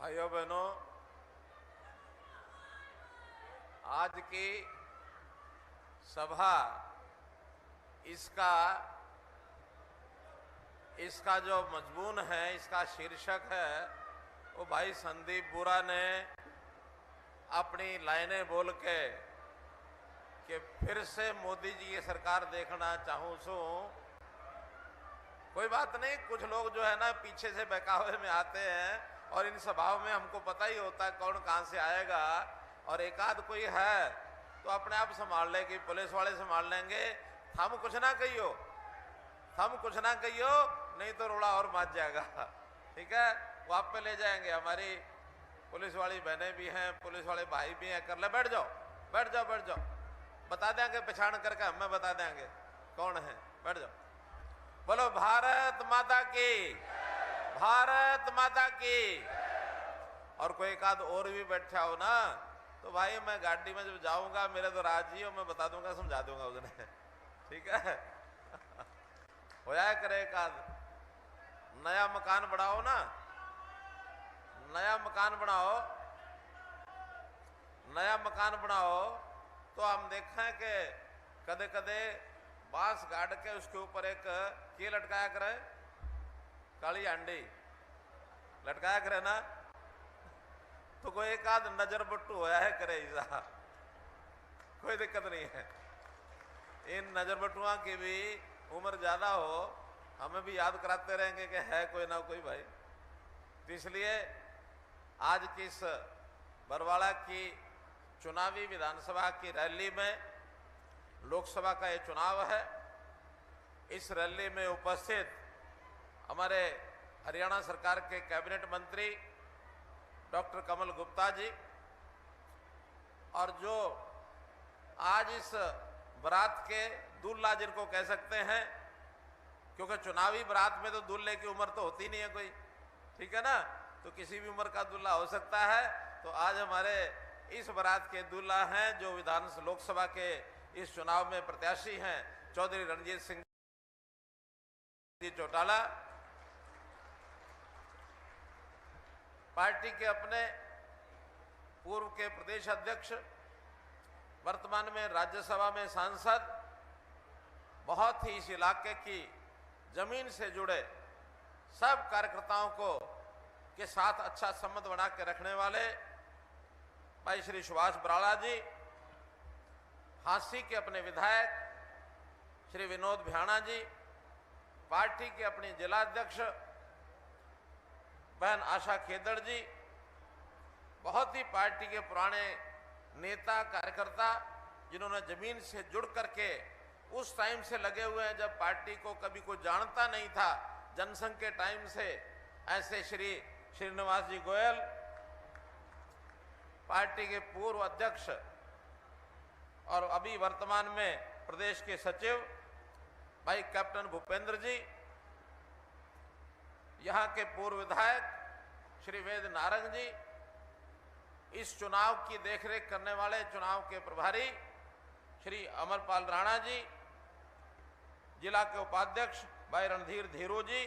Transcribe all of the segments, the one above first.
भाइयों बहनों, आज की सभा इसका जो मजमून है, इसका शीर्षक है, वो भाई संदीप बुरा ने अपनी लाइनें बोल के कि फिर से मोदी जी की सरकार देखना चाहूं सो। कोई बात नहीं, कुछ लोग जो है ना पीछे से बहकावे में आते हैं और इन सभाओं में हमको पता ही होता है कौन कहां से आएगा, और एक आध कोई है तो अपने आप संभाल लेगी, पुलिस वाले संभाल लेंगे। हम कुछ ना कहियो, नहीं तो रोड़ा और मच जाएगा। ठीक है, वो आप पे ले जाएंगे। हमारी पुलिस वाली बहनें भी हैं, पुलिस वाले भाई भी हैं। कर ले, बैठ जाओ, बता देंगे, पहचान करके हमें बता देंगे कौन है। बैठ जाओ, बोलो भारत माता की, भारत माता की। और कोई एक आध और भी बैठा हो ना तो भाई मैं गाड़ी में जब जाऊंगा, मेरे तो राजी हो, मैं बता दूंगा, समझा दूंगा उसने। ठीक है, हो जाए करे एक आध। नया मकान बनाओ ना, नया मकान बनाओ तो हम देखें कि कदे कदे बांस गाड़ के उसके ऊपर एक की लटकाया करे, काली अंडी लटकाया करे ना, तो कोई एक आध नजर बट्टू होया है करे ऐसा, कोई दिक्कत नहीं है। इन नजर बट्टुआ की भी उम्र ज्यादा हो, हमें भी याद कराते रहेंगे कि है कोई ना कोई भाई। तो इसलिए आज की इस बरवाड़ा की चुनावी विधानसभा की रैली में, लोकसभा का ये चुनाव है, इस रैली में उपस्थित हमारे हरियाणा सरकार के कैबिनेट मंत्री डॉक्टर कमल गुप्ता जी, और जो आज इस बारात के दूल्हा जिनको कह सकते हैं, क्योंकि चुनावी बारात में तो दूल्हे की उम्र तो होती नहीं है कोई, ठीक है ना, तो किसी भी उम्र का दूल्हा हो सकता है। तो आज हमारे इस बारात के दूल्हा हैं जो विधानसभा लोकसभा के इस चुनाव में प्रत्याशी हैं, चौधरी रणजीत सिंह जी चौटाला। पार्टी के अपने पूर्व के प्रदेश अध्यक्ष, वर्तमान में राज्यसभा में सांसद, बहुत ही इस इलाके की जमीन से जुड़े सब कार्यकर्ताओं को के साथ अच्छा संबंध बना के रखने वाले भाई श्री सुभाष बराला जी, हांसी के अपने विधायक श्री विनोद भ्याणा जी, पार्टी के अपनी जिला अध्यक्ष बहन आशा खेदड़ जी, बहुत ही पार्टी के पुराने नेता कार्यकर्ता जिन्होंने जमीन से जुड़ करके उस टाइम से लगे हुए हैं जब पार्टी को कभी कोई जानता नहीं था, जनसंघ के टाइम से, ऐसे श्री श्रीनिवास जी गोयल, पार्टी के पूर्व अध्यक्ष और अभी वर्तमान में प्रदेश के सचिव भाई कैप्टन भूपेंद्र जी, यहां के पूर्व विधायक श्री वेद नारंग जी, इस चुनाव की देखरेख करने वाले चुनाव के प्रभारी श्री अमरपाल राणा जी, जिला के उपाध्यक्ष भाई रणधीर धीरू जी,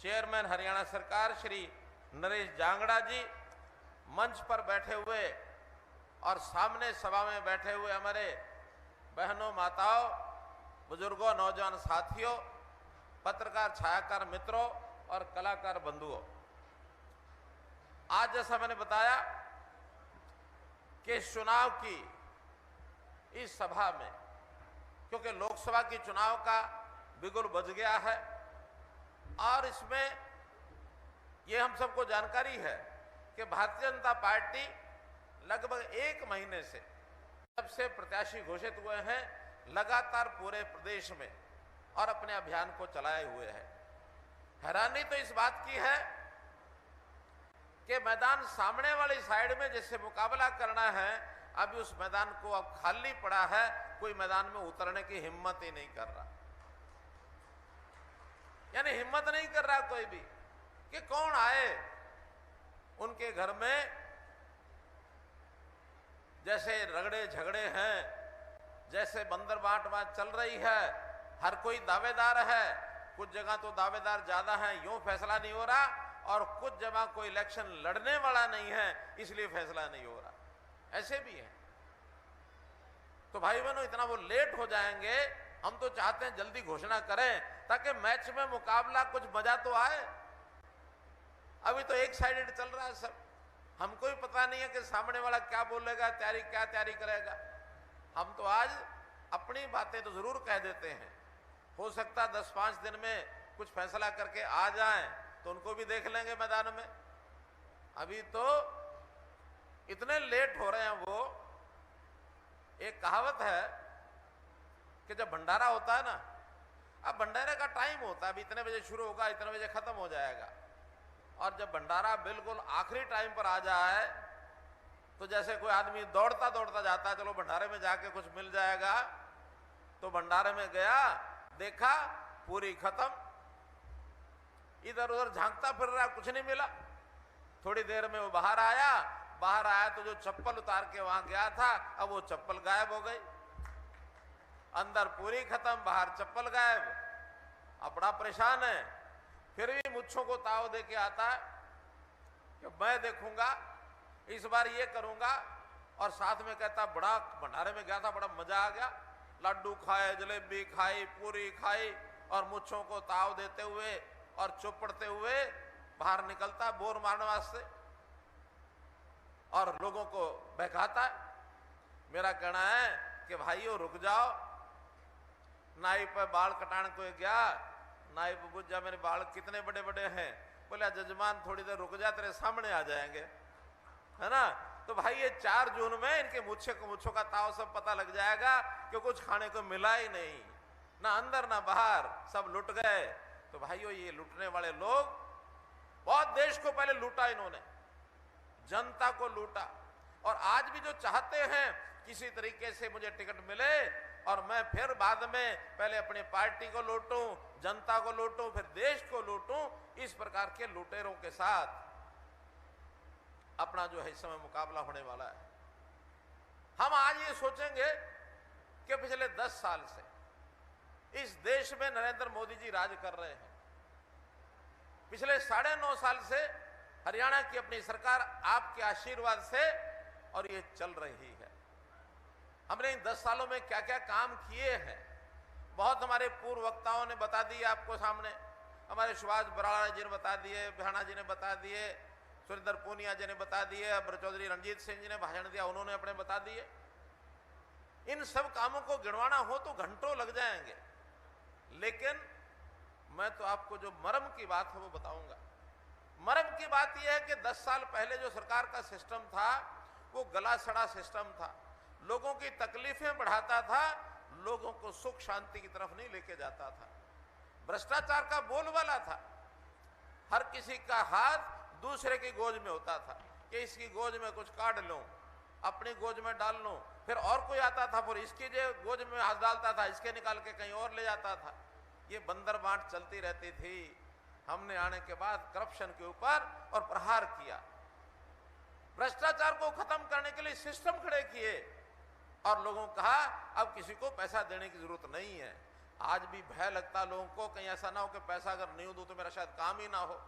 चेयरमैन हरियाणा सरकार श्री नरेश जांगड़ा जी, मंच पर बैठे हुए और सामने सभा में बैठे हुए हमारे बहनों, माताओं, बुजुर्गों, नौजवान साथियों, पत्रकार छायाकार मित्रों और कलाकार बंधुओं, आज जैसा मैंने बताया कि इस चुनाव की इस सभा में, क्योंकि लोकसभा की चुनाव का बिगुल बज गया है और इसमें ये हम सबको जानकारी है कि भारतीय जनता पार्टी लगभग एक महीने से जब से प्रत्याशी घोषित हुए हैं, लगातार पूरे प्रदेश में और अपने अभियान को चलाए हुए है। हैरानी तो इस बात की है कि मैदान सामने वाली साइड में जिससे मुकाबला करना है, अभी उस मैदान को अब खाली पड़ा है, कोई मैदान में उतरने की हिम्मत ही नहीं कर रहा, यानी हिम्मत नहीं कर रहा कोई भी कि कौन आए उनके घर में। जैसे रगड़े झगड़े हैं, जैसे बंदर बांट चल रही है, हर कोई दावेदार है, कुछ जगह तो दावेदार ज्यादा हैं, यूं फैसला नहीं हो रहा, और कुछ जगह कोई इलेक्शन लड़ने वाला नहीं है इसलिए फैसला नहीं हो रहा, ऐसे भी है। तो भाई बहनों, इतना वो लेट हो जाएंगे, हम तो चाहते हैं जल्दी घोषणा करें ताकि मैच में मुकाबला कुछ मजा तो आए। अभी तो एक साइडेड चल रहा है सब, हमको भी पता नहीं है कि सामने वाला क्या बोलेगा, क्या तैयारी करेगा। हम तो आज अपनी बातें तो जरूर कह देते हैं, हो सकता 10-5 दिन में कुछ फैसला करके आ जाएं तो उनको भी देख लेंगे मैदान में। अभी तो इतने लेट हो रहे हैं वो। एक कहावत है कि जब भंडारा होता है ना, अब भंडारे का टाइम होता है, अभी इतने बजे शुरू होगा, इतने बजे खत्म हो जाएगा, और जब भंडारा बिल्कुल आखिरी टाइम पर आ जाए तो जैसे कोई आदमी दौड़ता दौड़ता जाता है, चलो भंडारे में जाके कुछ मिल जाएगा, तो भंडारे में गया, देखा पूरी खत्म, इधर उधर झांकता फिर रहा, कुछ नहीं मिला। थोड़ी देर में वो बाहर आया तो जो चप्पल उतार के वहां गया था, अब वो चप्पल गायब हो गई। अंदर पूरी खत्म, बाहर चप्पल गायब। अब बड़ा परेशान है, फिर भी मुच्छों को ताव दे के आता है कि मैं देखूंगा, इस बार ये करूंगा, और साथ में कहता बड़ा भंडारे में गया था, बड़ा मजा आ गया, लड्डू खाए, जलेबी खाई, पूरी खाई, और मुच्छों को ताव देते हुए और चौपड़ते हुए बाहर निकलता बोर मारने वास्ते और लोगों को बहकाता है। मेरा कहना है कि भाइयों रुक जाओ। नाई पर बाल कटाने को गया, नाई पर पूछ जा मेरे बाल कितने बड़े बड़े हैं, बोले जजमान थोड़ी देर रुक जा, तेरे सामने आ जाएंगे, है ना। तो भाई ये 4 जून में इनके मुच्छों का ताव सब पता लग जाएगा कि कुछ खाने को मिला ही नहीं, ना अंदर ना बाहर, सब लुट गए। तो भाइयों, ये लुटने वाले लोग बहुत देश को पहले लूटा, इन्होंने जनता को लूटा, और आज भी जो चाहते हैं किसी तरीके से मुझे टिकट मिले और मैं फिर बाद में पहले अपनी पार्टी को लूटूं, जनता को लूटूं, फिर देश को लूटूं, इस प्रकार के लुटेरों के साथ अपना जो है इस समय मुकाबला होने वाला है। हम आज ये सोचेंगे कि पिछले 10 साल से इस देश में नरेंद्र मोदी जी राज कर रहे हैं। पिछले 9.5 साल से हरियाणा की अपनी सरकार आपके आशीर्वाद से और ये चल रही है। हमने इन 10 सालों में क्या क्या काम किए हैं, बहुत हमारे पूर्व वक्ताओं ने बता दिए आपको सामने। हमारे सुभाष बराड़ा जी ने बता दिए, बिहाना जी ने बता दिए, सुरेंद्र पूनिया जी ने बता दिए, अमर चौधरी रणजीत सिंह जी ने भाषण दिया, उन्होंने अपने बता दिए। इन सब कामों को गिनवाना हो तो घंटों लग जाएंगे, लेकिन मैं तो आपको जो मर्म की बात है वो बताऊंगा। मर्म की बात यह है कि 10 साल पहले जो सरकार का सिस्टम था वो गला सड़ा सिस्टम था, लोगों की तकलीफें बढ़ाता था, लोगों को सुख शांति की तरफ नहीं लेके जाता था, भ्रष्टाचार का बोलबाला था, हर किसी का हाथ दूसरे की गोद में होता था कि इसकी गोद में कुछ काट लूं, अपनी गोद में डाल लूं, फिर और कोई आता था फिर इसकी जो गोद में हाथ डालता था, इसके निकाल के कहीं और ले जाता था। ये बंदर बांट चलती रहती थी। हमने आने के बाद करप्शन के ऊपर और प्रहार किया, भ्रष्टाचार को खत्म करने के लिए सिस्टम खड़े किए और लोगों को कहा अब किसी को पैसा देने की जरूरत नहीं है। आज भी भय लगता लोगों को कहीं ऐसा ना हो कि पैसा अगर नहीं दूं तो मेरा शायद काम ही ना हो।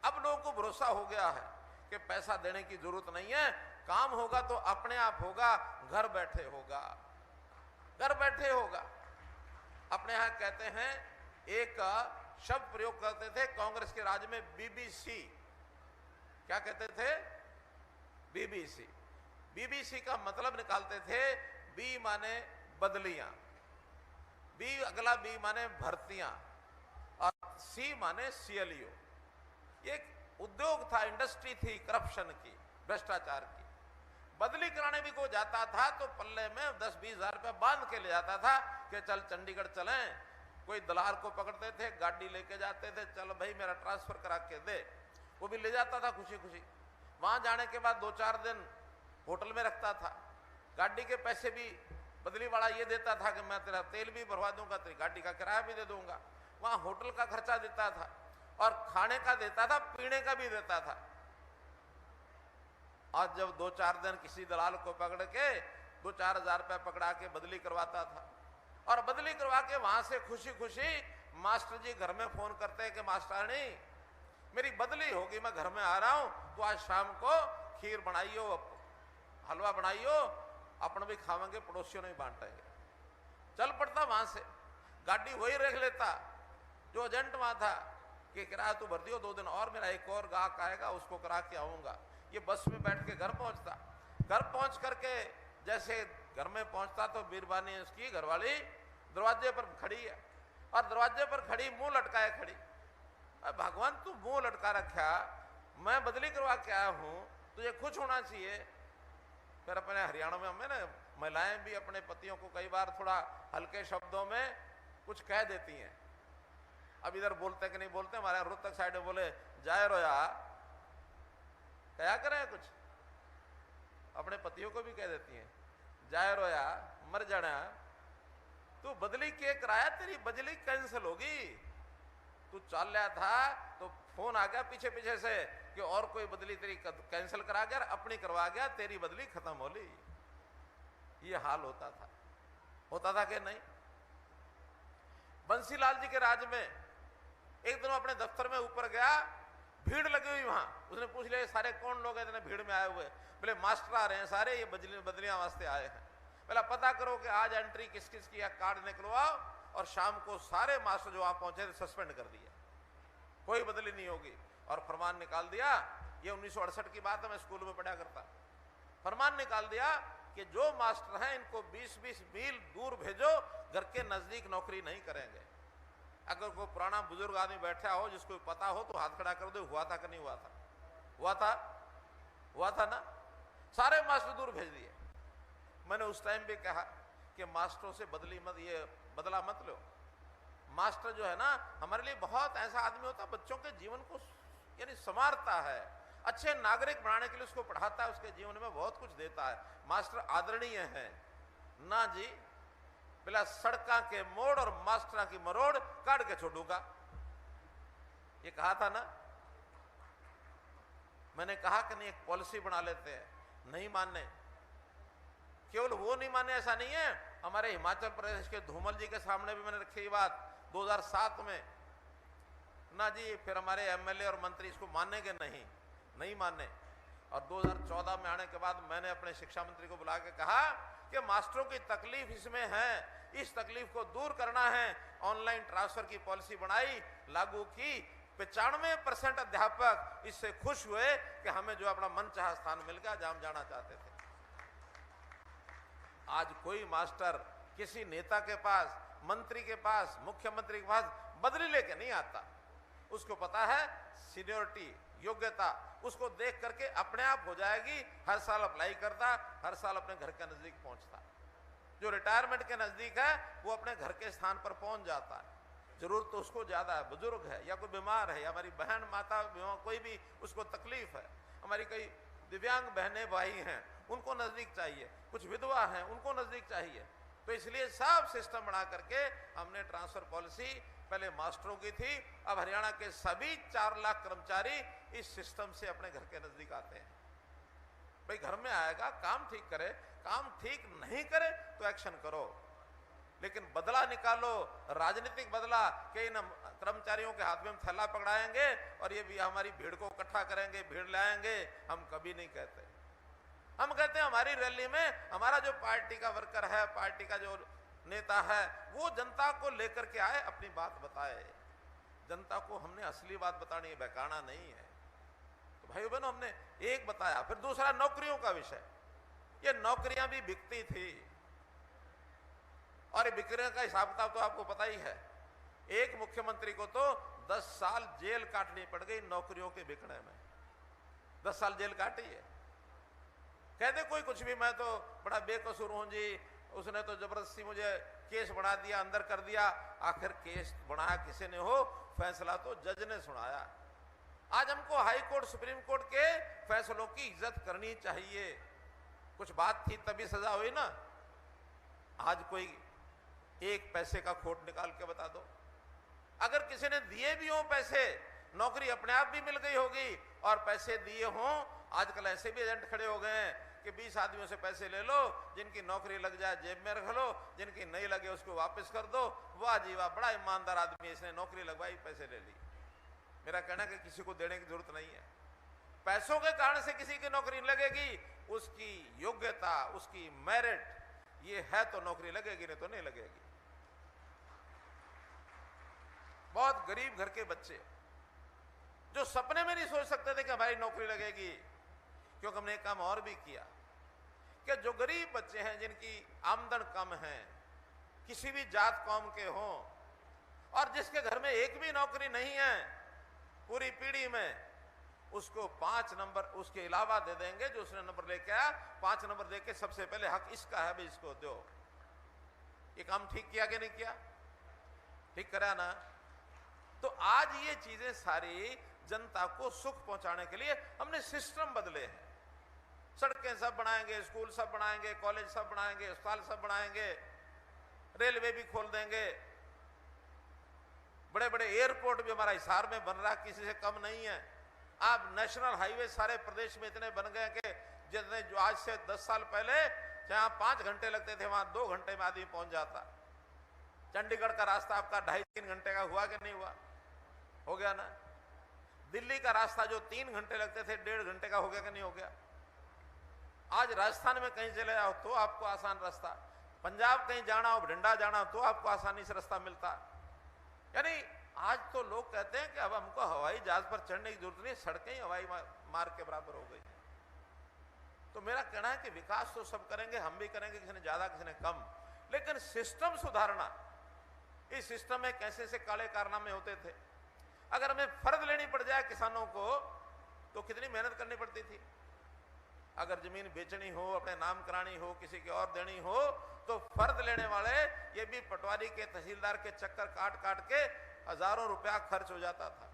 अब लोगों को भरोसा हो गया है कि पैसा देने की जरूरत नहीं है, काम होगा तो अपने आप होगा, घर बैठे होगा, घर बैठे होगा। अपने यहां कहते हैं, एक शब्द प्रयोग करते थे कांग्रेस के राज में, बीबीसी। क्या कहते थे? बीबीसी। बीबीसी का मतलब निकालते थे, बी माने बदलियां, बी अगला बी माने भर्तियां, और सी माने सीएलयू। ये एक उद्योग था, इंडस्ट्री थी करप्शन की, भ्रष्टाचार की। बदली कराने भी को जाता था तो पल्ले में 10-20 हजार रुपया बांध के ले जाता था कि चल चंडीगढ़ चलें। कोई दलाल को पकड़ते थे, गाड़ी लेके जाते थे, चल भाई मेरा ट्रांसफर करा के दे, वो भी ले जाता था खुशी खुशी। वहां जाने के बाद 2-4 दिन होटल में रखता था, गाड़ी के पैसे भी बदली वाला ये देता था कि मैं तेरा तेल भी भरवा दूंगा, तेरी गाड़ी का किराया भी दे दूंगा। वहां होटल का खर्चा देता था और खाने का देता था, पीने का भी देता था। और जब 2-4 दिन किसी दलाल को पकड़ के 2-4 हजार रुपया पकड़ा के बदली करवाता था, और बदली करवा के वहां से खुशी खुशी मास्टर जी घर में फोन करते कि मास्टरानी मेरी बदली होगी, मैं घर में आ रहा हूं, तो आज शाम को खीर बनाइयो, हलवा बनाइयो, अपन भी खावेंगे, पड़ोसियों ने भी बांटेंगे। चल पड़ता वहां से, गाड़ी वही रख लेता जो एजेंट वहां था कि किराया तू भर दियो, 2 दिन और, मेरा एक और गाहक आएगा, उसको करा के आऊंगा। ये बस में बैठ के घर पहुंचता। घर पहुंच करके जैसे घर में पहुंचता तो बीरबानी उसकी घरवाली दरवाजे पर खड़ी है, और दरवाजे पर खड़ी मुंह लटकाए खड़ी। भगवान तू मुंह लटका रखा, मैं बदली करवा के आया हूं, तुझे खुश होना चाहिए। फिर अपने हरियाणा में हमें ना महिलाएं भी अपने पतियों को कई बार थोड़ा हल्के शब्दों में कुछ कह देती हैं। अब इधर बोलते कि नहीं बोलते, हमारे रोहतक साइड में बोले जाए रोया, क्या करें कुछ, अपने पतियों को भी कह देती हैं जाए रोया मर जाना, तू बदली के कराया, तेरी बदली कैंसिल होगी। तू चल रहा था तो फोन आ गया पीछे पीछे से कि और कोई बदली तेरी कैंसिल करा गया, अपनी करवा गया, तेरी बदली खत्म हो ली। ये हाल होता था कि नहीं। बंसीलाल जी के राज में एक दिन अपने दफ्तर में ऊपर गया, भीड़ लगी हुई वहां, उसने पूछ लिया सारे कौन लोग हैं इतने भीड़ में आए हुए? बोले मास्टर आ रहे हैं सारे, ये बदलियां वास्ते आए हैं। पहला पता करो कि आज एंट्री किस किस की है, कार्ड निकलवाओ, और शाम को सारे मास्टर जो वहां पहुंचे थे सस्पेंड कर दिया, कोई बदली नहीं होगी। और फरमान निकाल दिया, ये 1968 की बात है, मैं स्कूल में पढ़ा करता। फरमान निकाल दिया कि जो मास्टर हैं इनको 20-20 मील दूर भेजो, घर के नजदीक नौकरी नहीं करेंगे। अगर कोई पुराना बुजुर्ग आदमी बैठा हो जिसको पता हो तो हाथ खड़ा कर दो, हुआ था कि नहीं हुआ था? हुआ था ना, सारे मास्टर दूर भेज दिए। मैंने उस टाइम भी कहा कि मास्टरों से बदला मत लो। मास्टर जो है ना हमारे लिए बहुत ऐसा आदमी होता है, बच्चों के जीवन को यानी संवारता है, अच्छे नागरिक बनाने के लिए उसको पढ़ाता है, उसके जीवन में बहुत कुछ देता है। मास्टर आदरणीय है ना जी, बिला सड़का के मोड़ और मास्टरा की मरोड़ काट के छोड़ूंगा, ये कहा था ना। मैंने कहा कि नहीं एक पॉलिसी बना लेते हैं, नहीं मानने, केवल वो नहीं माने ऐसा नहीं है। हमारे हिमाचल प्रदेश के धूमल जी के सामने भी मैंने रखी बात 2007 में ना जी, फिर हमारे एमएलए और मंत्री इसको मानेंगे नहीं माने। और 2014 में आने के बाद मैंने अपने शिक्षा मंत्री को बुला के कहा कि मास्टरों की तकलीफ इसमें है, इस तकलीफ को दूर करना है। ऑनलाइन ट्रांसफर की पॉलिसी बनाई, लागू की, 95% अध्यापक इससे खुश हुए कि हमें जो अपना मनचाहा स्थान मिल गया जहां हम जाना चाहते थे। आज कोई मास्टर किसी नेता के पास, मंत्री के पास, मुख्यमंत्री के पास बदली लेके नहीं आता। उसको पता है सीनियरिटी, योग्यता, उसको देख करके अपने आप हो जाएगी। हर साल अप्लाई करता, हर साल अपने घर के नजदीक पहुंचता। जो रिटायरमेंट के नजदीक है वो अपने घर के स्थान पर पहुंच जाता है। जरूरत तो उसको ज्यादा है, बुजुर्ग है या कोई बीमार है या हमारी बहन माता कोई भी उसको तकलीफ है, हमारी कई दिव्यांग बहनें भाई हैं उनको नजदीक चाहिए, कुछ विधवा हैं उनको नजदीक चाहिए। तो इसलिए सब सिस्टम बना करके हमने ट्रांसफर पॉलिसी पहले मास्टरों की थी, अब हरियाणा के सभी 4 लाख कर्मचारी इस सिस्टम से अपने घर के नजदीक आते हैं। भाई घर में आएगा, काम ठीक करे, काम ठीक नहीं करे तो एक्शन करो, लेकिन बदला निकालो, राजनीतिक बदला कि इन कर्मचारियों के हाथ में हम थैला पकड़ाएंगे और ये भी हमारी भीड़ को इकट्ठा करेंगे, भीड़ लाएंगे, हम कभी नहीं कहते। हम कहते हैं हमारी रैली में हमारा जो पार्टी का वर्कर है, पार्टी का जो नेता है, वो जनता को लेकर के आए, अपनी बात बताए। जनता को हमने असली बात बतानी है, बहकाना नहीं है। तो भाइयों बहनों, हमने एक बताया। फिर दूसरा नौकरियों का विषय, ये नौकरियां भी बिकती थी और ये बिक्रियों का हिसाब किताब तो आपको पता ही है। एक मुख्यमंत्री को तो 10 साल जेल काटनी पड़ गई नौकरियों के बिकने में। 10 साल जेल काटी है। कहते कोई कुछ भी, मैं तो बड़ा बेकसूर हूं जी, उसने तो जबरदस्ती मुझे केस बना दिया, अंदर कर दिया। आखिर केस बनाया किसी ने हो, फैसला तो जज ने सुनाया। आज हमको हाई कोर्ट, सुप्रीम कोर्ट के फैसलों की इज्जत करनी चाहिए। कुछ बात थी तभी सजा हुई ना। आज कोई एक पैसे का खोट निकाल के बता दो। अगर किसी ने दिए भी हों पैसे, नौकरी अपने आप भी मिल गई होगी, और पैसे दिए हों, आजकल ऐसे भी एजेंट खड़े हो गए हैं कि 20 आदमियों से पैसे ले लो, जिनकी नौकरी लग जाए जेब में रख लो, जिनकी नहीं लगे उसको वापस कर दो। वाह जी वाह, बड़ा ईमानदार आदमी है, इसने नौकरी लगवाई, पैसे ले ली। मेरा कहना है कि किसी को देने की जरूरत नहीं है। पैसों के कारण से किसी की नौकरी लगेगी, उसकी योग्यता, उसकी मेरिट ये है तो नौकरी लगेगी, नहीं तो नहीं लगेगी। बहुत गरीब घर के बच्चे जो सपने में नहीं सोच सकते थे कि हमारी नौकरी लगेगी, क्योंकि हमने एक काम और भी किया कि जो गरीब बच्चे हैं, जिनकी आमदन कम है, किसी भी जात कौम के हों, और जिसके घर में एक भी नौकरी नहीं है पूरी पीढ़ी में, उसको 5 नंबर उसके अलावा दे देंगे। जो उसने नंबर लेके आया 5 नंबर देके सबसे पहले हक इसका है, भी इसको दो। ये काम ठीक किया कि नहीं किया? ठीक करा ना? तो आज ये चीजें सारी जनता को सुख पहुंचाने के लिए हमने सिस्टम बदले हैं। सड़कें सब बनाएंगे, स्कूल सब बनाएंगे, कॉलेज सब बनाएंगे, अस्पताल सब बनाएंगे, रेलवे भी खोल देंगे, बड़े बड़े एयरपोर्ट भी हमारा हिसार में बन रहा, किसी से कम नहीं है। आप नेशनल हाईवे सारे प्रदेश में इतने बन गए कि जितने जो आज से 10 साल पहले जहां 5 घंटे लगते थे वहां 2 घंटे में आदमी पहुंच जाता। चंडीगढ़ का रास्ता आपका 2.5-3 घंटे का हुआ कि नहीं हुआ? हो गया ना? दिल्ली का रास्ता जो 3 घंटे लगते थे 1.5 घंटे का हो गया कि नहीं हो गया? आज राजस्थान में कहीं चले जाओ तो आपको आसान रास्ता, पंजाब कहीं जाना हो, बठिंडा जाना हो तो आपको आसानी से रास्ता मिलता। यानी आज तो लोग कहते हैं कि अब हमको हवाई जहाज पर चढ़ने की जरूरत नहीं, सड़कें ही हवाई मार्ग के बराबर हो गई। तो मेरा कहना है कि विकास तो सब करेंगे, हम भी करेंगे, किसी ने ज्यादा किसी ने कम, लेकिन सिस्टम सुधारना। इस सिस्टम में कैसे से काले कारनामे होते थे। अगर हमें फर्ज लेनी पड़ जाए किसानों को तो कितनी मेहनत करनी पड़ती थी। अगर जमीन बेचनी हो, अपने नाम करानी हो, किसी के और देनी हो, तो फर्ज लेने वाले ये भी पटवारी के, तहसीलदार के चक्कर काट काट के हजारों रुपया खर्च हो जाता था।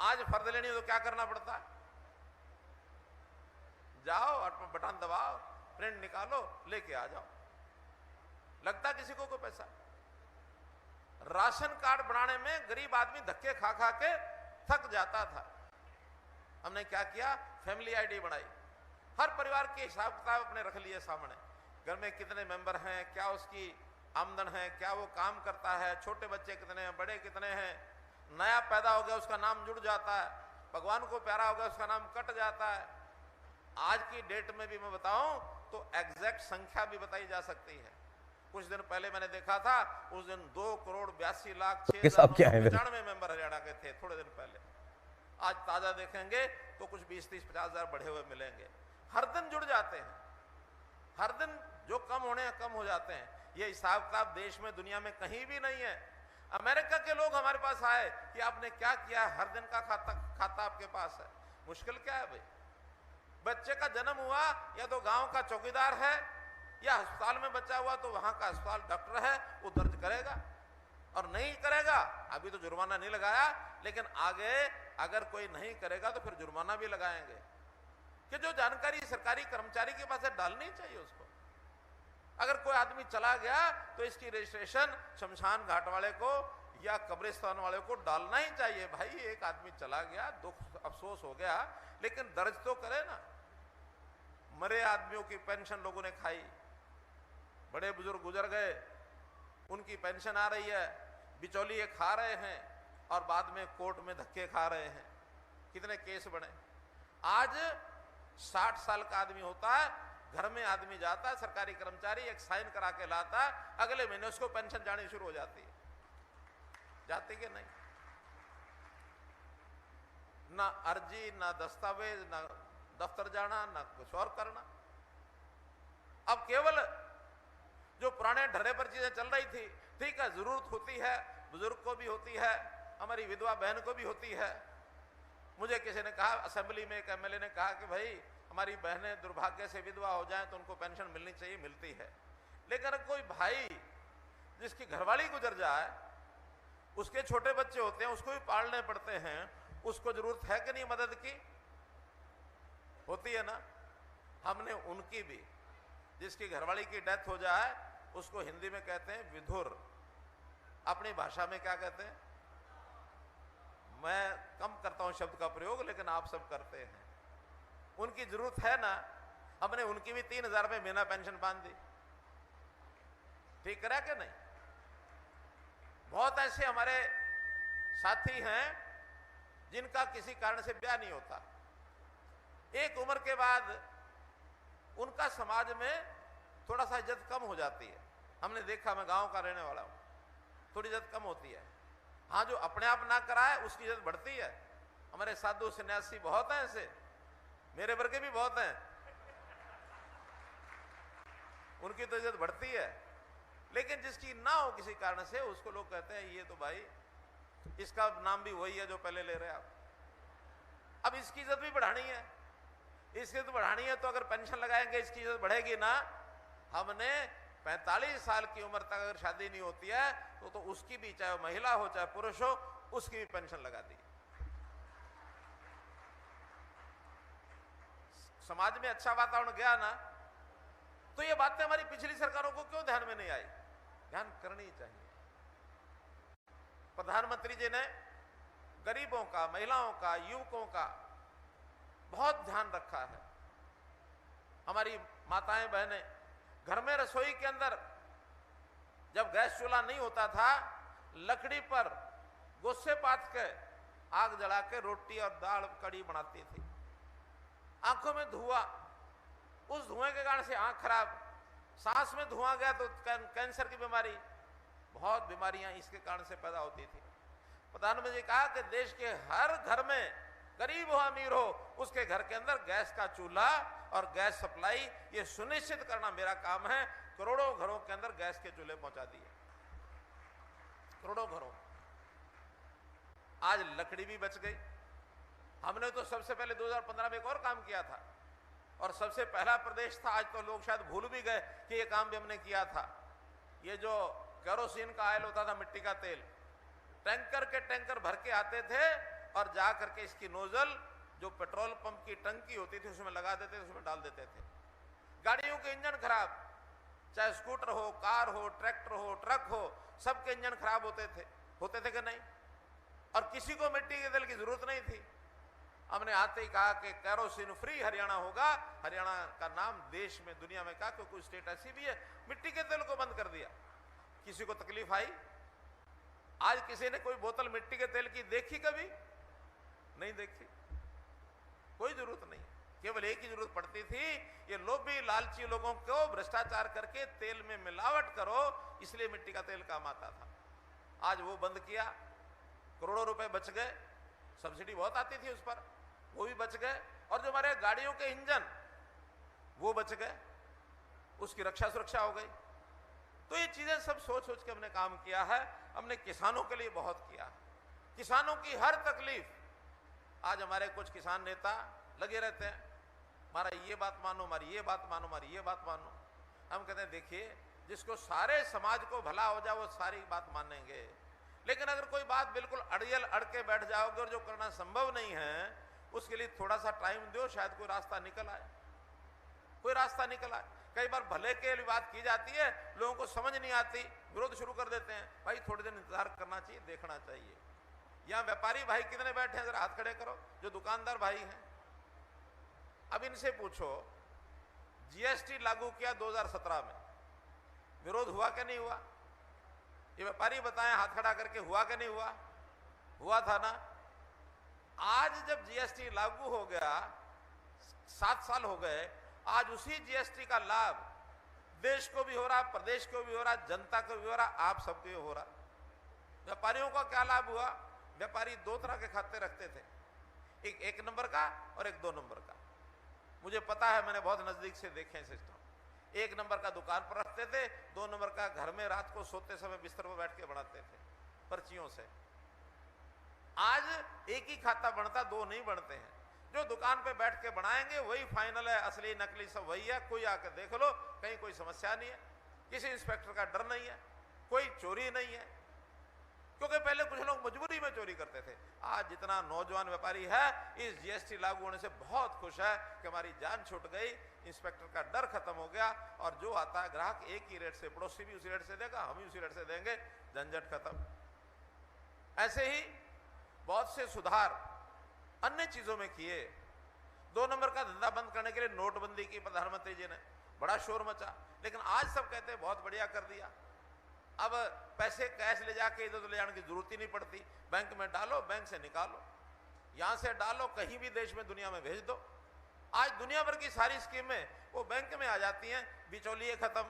आज फर्ज लेनी हो तो क्या करना पड़ता है? जाओ और बटन दबाओ, प्रिंट निकालो, लेके आ जाओ। लगता किसी को कोई पैसा? राशन कार्ड बनाने में गरीब आदमी धक्के खा खा के थक जाता था। हमने क्या किया? फैमिली आईडी बनाई। हर परिवार के हिसाब किताब अपने रख लिए सामने। घर में कितने मेंबर हैं, क्या उसकी आमदन है, क्या वो काम करता है, छोटे बच्चे कितने हैं, बड़े कितने हैं, नया पैदा हो गया उसका नाम जुड़ जाता है, भगवान को प्यारा हो गया उसका नाम कट जाता है। आज की डेट में भी मैं बताऊं तो एग्जैक्ट संख्या भी बताई जा सकती है। कुछ दिन पहले मैंने देखा था, उस दिन 2,82,06,995 मेंबर हरियाणा के थे, थोड़े दिन पहले। आज ताजा देखेंगे तो कुछ 20-30-50 हजार बढ़े हुए मिलेंगे। हर दिन जुड़ जाते हैं, हर दिन जो कम होने हैं कम हो जाते हैं। ये हिसाब किताब देश में, दुनिया में कहीं भी नहीं है। अमेरिका के लोग हमारे पास आए कि आपने क्या किया, हर दिन का खाता आपके पास है। मुश्किल क्या है भाई? बच्चे का जन्म हुआ या तो गांव का चौकीदार है, या अस्पताल में बच्चा हुआ तो वहां का अस्पताल डॉक्टर है, वो दर्ज करेगा। और नहीं करेगा, अभी तो जुर्माना नहीं लगाया, लेकिन आगे अगर कोई नहीं करेगा तो फिर जुर्माना भी लगाएंगे। कि जो जानकारी सरकारी कर्मचारी के पास है डालनी चाहिए उसको। अगर कोई आदमी चला गया तो इसकी रजिस्ट्रेशन शमशान घाट वाले को या कब्रिस्तान वाले को डालना ही चाहिए। भाई एक आदमी चला गया, दुख अफसोस हो गया, लेकिन दर्ज तो करे ना। मरे आदमियों की पेंशन लोगों ने खाई, बड़े बुजुर्ग गुजर गए, उनकी पेंशन आ रही है, बिचौलिए खा रहे हैं और बाद में कोर्ट में धक्के खा रहे हैं। कितने केस बने। आज 60 साल का आदमी होता है, घर में आदमी जाता है, सरकारी कर्मचारी, एक साइन करा के लाता है, अगले महीने उसको पेंशन जानी शुरू हो जाती है। जाती कि नहीं? ना अर्जी, ना दस्तावेज, ना दफ्तर जाना, ना कुछ और करना। अब केवल जो पुराने ढर्रे पर चीजें चल रही थी, ठीक है, जरूरत होती है, बुजुर्ग को भी होती है, हमारी विधवा बहन को भी होती है। मुझे किसी ने कहा, असेंबली में एक एमएलए ने कहा कि भाई हमारी बहनें दुर्भाग्य से विधवा हो जाएं तो उनको पेंशन मिलनी चाहिए, मिलती है। लेकिन अगर कोई भाई जिसकी घरवाली गुजर जाए, उसके छोटे बच्चे होते हैं, उसको भी पालने पड़ते हैं, उसको जरूरत है कि नहीं मदद की? होती है ना। हमने उनकी भी, जिसकी घरवाली की डेथ हो जाए उसको हिंदी में कहते हैं विधुर, अपनी भाषा में क्या कहते हैं? मैं कम करता हूं शब्द का प्रयोग, लेकिन आप सब करते हैं। उनकी जरूरत है ना, हमने उनकी भी 3,000 में महीना पेंशन बांध दी। ठीक करा कि नहीं? बहुत ऐसे हमारे साथी हैं जिनका किसी कारण से ब्याह नहीं होता, एक उम्र के बाद उनका समाज में थोड़ा सा इज्जत कम हो जाती है। हमने देखा, मैं गांव का रहने वाला हूं, थोड़ी इज्जत कम होती है। हाँ, जो अपने आप ना कराए उसकी इज्जत बढ़ती है। हमारे साधु सन्यासी बहुत हैं ऐसे, मेरे वर्गे भी बहुत हैं, उनकी तो इज्जत बढ़ती है। लेकिन जिसकी ना हो किसी कारण से, उसको लोग कहते हैं ये तो भाई इसका नाम भी वही है जो पहले ले रहे आप। अब इसकी इज्जत भी बढ़ानी है, इसकी इज्जत बढ़ानी है तो अगर पेंशन लगाएंगे इसकी इज्जत बढ़ेगी ना। हमने 45 साल की उम्र तक अगर शादी नहीं होती है तो उसकी भी, चाहे महिला हो चाहे पुरुष हो, उसकी भी पेंशन लगा दी। समाज में अच्छा वातावरण गया ना, तो ये बातें हमारी पिछली सरकारों को क्यों ध्यान में नहीं आई? ध्यान करनी चाहिए। प्रधानमंत्री जी ने गरीबों का, महिलाओं का, युवकों का बहुत ध्यान रखा है। हमारी माताएं बहनें घर में रसोई के अंदर जब गैस चूल्हा नहीं होता था, लकड़ी पर गोस्से पात के आग जला के रोटी और दाल कड़ी बनाती थी। आंखों में धुआं, उस धुएं के कारण से आंख खराब, सांस में धुआं गया तो कैंसर की बीमारी, बहुत बीमारियां इसके कारण से पैदा होती थी। प्रधानमंत्री जी कहा कि देश के हर घर में, गरीब हो अमीर हो, उसके घर के अंदर गैस का चूल्हा और गैस सप्लाई, ये सुनिश्चित करना मेरा काम है। करोड़ों घरों के अंदर गैस के चूल्हे पहुंचा दिए, करोड़ों घरों। आज लकड़ी भी बच गई। हमने तो सबसे पहले 2015 में एक और काम किया था, और सबसे पहला प्रदेश था, आज तो लोग शायद भूल भी गए कि ये काम भी हमने किया था। ये जो केरोसिन का ऑयल होता था, मिट्टी का तेल, टैंकर के टैंकर भर के आते थे और जा करके इसकी नोजल जो पेट्रोल पंप की टंकी होती थी उसमें लगा देते थे, उसमें डाल देते थे। गाड़ियों के इंजन खराब, चाहे स्कूटर हो, कार हो, ट्रैक्टर हो, ट्रक हो, सबके इंजन खराब होते थे कि नहीं? और किसी को मिट्टी के तेल की जरूरत नहीं थी। हमने आते ही कहा कि केरोसिन फ्री हरियाणा होगा। हरियाणा का नाम देश में, दुनिया में कहा, कोई स्टेट ऐसी भी है मिट्टी के तेल को बंद कर दिया। किसी को तकलीफ आई? आज किसी ने कोई बोतल मिट्टी के तेल की देखी? कभी नहीं देखी। कोई जरूरत नहीं, केवल एक ही जरूरत पड़ती थी, ये लोभी लालची लोगों को भ्रष्टाचार करके तेल में मिलावट करो, इसलिए मिट्टी का तेल काम आता था। आज वो बंद किया, करोड़ों रुपए बच गए। सब्सिडी बहुत आती थी उस पर, वो भी बच गए। और जो हमारे गाड़ियों के इंजन, वो बच गए, उसकी रक्षा सुरक्षा हो गई। तो ये चीजें सब सोच सोच के हमने काम किया है। हमने किसानों के लिए बहुत किया, किसानों की हर तकलीफ। आज हमारे कुछ किसान नेता लगे रहते हैं, हमारा ये बात मानो, हमारी ये बात मानो, हमारी ये बात मानो। हम कहते हैं देखिए, जिसको सारे समाज को भला हो जाए वो सारी बात मानेंगे, लेकिन अगर कोई बात बिल्कुल अड़ियल अड़ के बैठ जाओगे और जो करना संभव नहीं है, उसके लिए थोड़ा सा टाइम दो, शायद कोई रास्ता निकल आए, कोई रास्ता निकल आए। कई बार भले के लिए बात की जाती है, लोगों को समझ नहीं आती, विरोध शुरू कर देते हैं। भाई थोड़े दिन इंतजार करना चाहिए, देखना चाहिए। यहाँ व्यापारी भाई कितने बैठे हैं, जरा हाथ खड़े करो, जो दुकानदार भाई हैं। अब इनसे पूछो, जीएसटी लागू किया 2017 में, विरोध हुआ कि नहीं हुआ? ये व्यापारी बताएं हाथ खड़ा करके, हुआ कि नहीं हुआ? हुआ था ना। आज जब जीएसटी लागू हो गया, 7 साल हो गए, आज उसी जीएसटी का लाभ देश को भी हो रहा, प्रदेश को भी हो रहा, जनता को भी हो रहा, आप सबको भी हो रहा। व्यापारियों का क्या लाभ हुआ? व्यापारी 2 तरह के खाते रखते थे, एक 1 नंबर का और एक 2 नंबर का। मुझे पता है, मैंने बहुत नजदीक से देखे सिस्टम। 1 नंबर का दुकान पर रखते थे, 2 नंबर का घर में रात को सोते समय बिस्तर पर बैठ के बनाते थे पर्चियों से। आज एक ही खाता बनता, 2 नहीं बनते हैं। जो दुकान पे बैठ के बनाएंगे वही फाइनल है, असली नकली सब वही है। कोई आकर देख लो, कहीं कोई समस्या नहीं है, किसी इंस्पेक्टर का डर नहीं है, कोई चोरी नहीं है। क्योंकि पहले कुछ लोग मजबूरी में चोरी करते थे। आज जितना नौजवान व्यापारी है, इस जीएसटी लागू होने से बहुत खुश है कि हमारी जान छूट गई, इंस्पेक्टर का डर खत्म हो गया, और जो आता है ग्राहक एक ही रेट से, पड़ोसी भी उसी रेट से देगा, हम भी उसी रेट से देंगे, झंझट खत्म। ऐसे ही बहुत से सुधार अन्य चीजों में किए। 2 नंबर का धंधा बंद करने के लिए नोटबंदी की प्रधानमंत्री जी ने, बड़ा शोर मचा, लेकिन आज सब कहते हैं बहुत बढ़िया कर दिया। अब पैसे कैश ले जाके इधर ले जाने की जरूरत ही नहीं पड़ती, बैंक में डालो, बैंक से निकालो। यहां से डालो, कहीं भी देश में दुनिया में भेज दो। आज दुनिया भर की सारी स्कीमें वो बैंक में आ जाती हैं, बिचौलिए खत्म।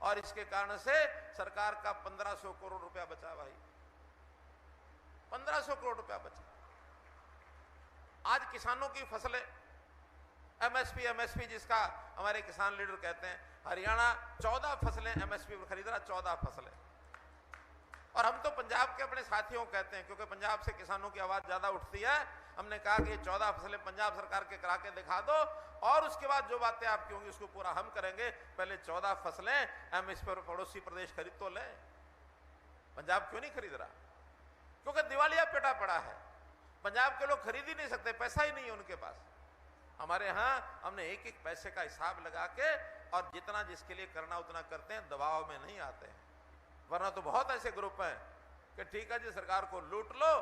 और इसके कारण से सरकार का 1500 करोड़ रुपया बचा भाई, 1500 करोड़ रुपया बचा। आज किसानों की फसलें एमएसपी, एमएसपी जिसका हमारे किसान लीडर कहते हैं, हरियाणा 14 फसलें एमएसपी पर खरीद रहा, 14 फसलें। और हम तो पंजाब के अपने साथियों को कहते हैं, क्योंकि पंजाब से किसानों की आवाज ज्यादा उठती है। हमने कहा कि ये 14 फसलें पंजाब सरकार के करा के दिखा दो, और उसके बाद जो बातें आपकी होंगी उसको पूरा हम करेंगे। पहले 14 फसलें एमएसपी पर पड़ोसी प्रदेश खरीद तो ले। पंजाब क्यों नहीं खरीद रहा? क्योंकि दिवालिया पेटा पड़ा है, पंजाब के लोग खरीद ही नहीं सकते, पैसा ही नहीं है उनके पास। हमारे यहाँ हमने एक एक पैसे का हिसाब लगा के, और जितना जिसके लिए करना उतना करते हैं, दबाव में नहीं आते हैं। वरना तो बहुत ऐसे ग्रुप हैं कि ठीक है जी, सरकार को लूट लो,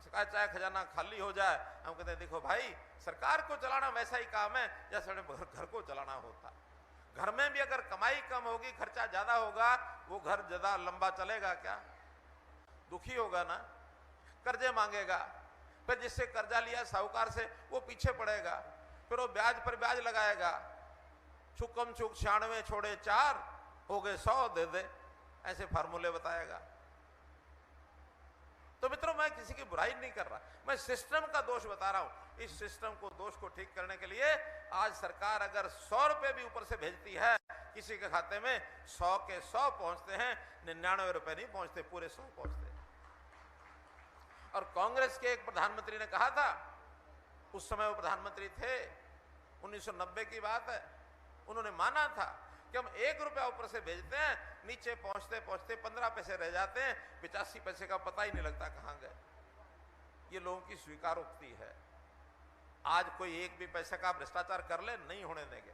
चाहे खजाना खाली हो जाए। हम कहते हैं देखो भाई, सरकार को चलाना वैसा ही काम है जैसे घर को चलाना होता। घर में भी अगर कमाई कम होगी, खर्चा ज्यादा होगा, वो घर ज्यादा लंबा चलेगा क्या? दुखी होगा ना, कर्जे मांगेगा, फिर जिससे कर्जा लिया साहूकार से वो पीछे पड़ेगा, फिर वो ब्याज पर ब्याज लगाएगा। छुकम छुक 96 छोड़े 4 हो गए 100 दे दे, ऐसे फार्मूले बताएगा। तो मित्रों, मैं किसी की बुराई नहीं कर रहा, मैं सिस्टम का दोष बता रहा हूं। इस सिस्टम को, दोष को ठीक करने के लिए आज सरकार अगर 100 रुपए भी ऊपर से भेजती है किसी के खाते में, 100 के 100 पहुंचते हैं, 99 रुपए नहीं पहुंचते, पूरे 100 पहुंचते हैं। और कांग्रेस के एक प्रधानमंत्री ने कहा था, उस समय वो प्रधानमंत्री थे, 1990 की बात है, उन्होंने माना था कि हम 1 रुपया ऊपर से भेजते हैं, नीचे पहुंचते पहुंचते 15 पैसे रह जाते हैं, 85 पैसे का पता ही नहीं लगता कहां गए। ये लोगों की स्वीकारोक्ति है। आज कोई एक भी पैसे का भ्रष्टाचार कर ले, नहीं होने देंगे।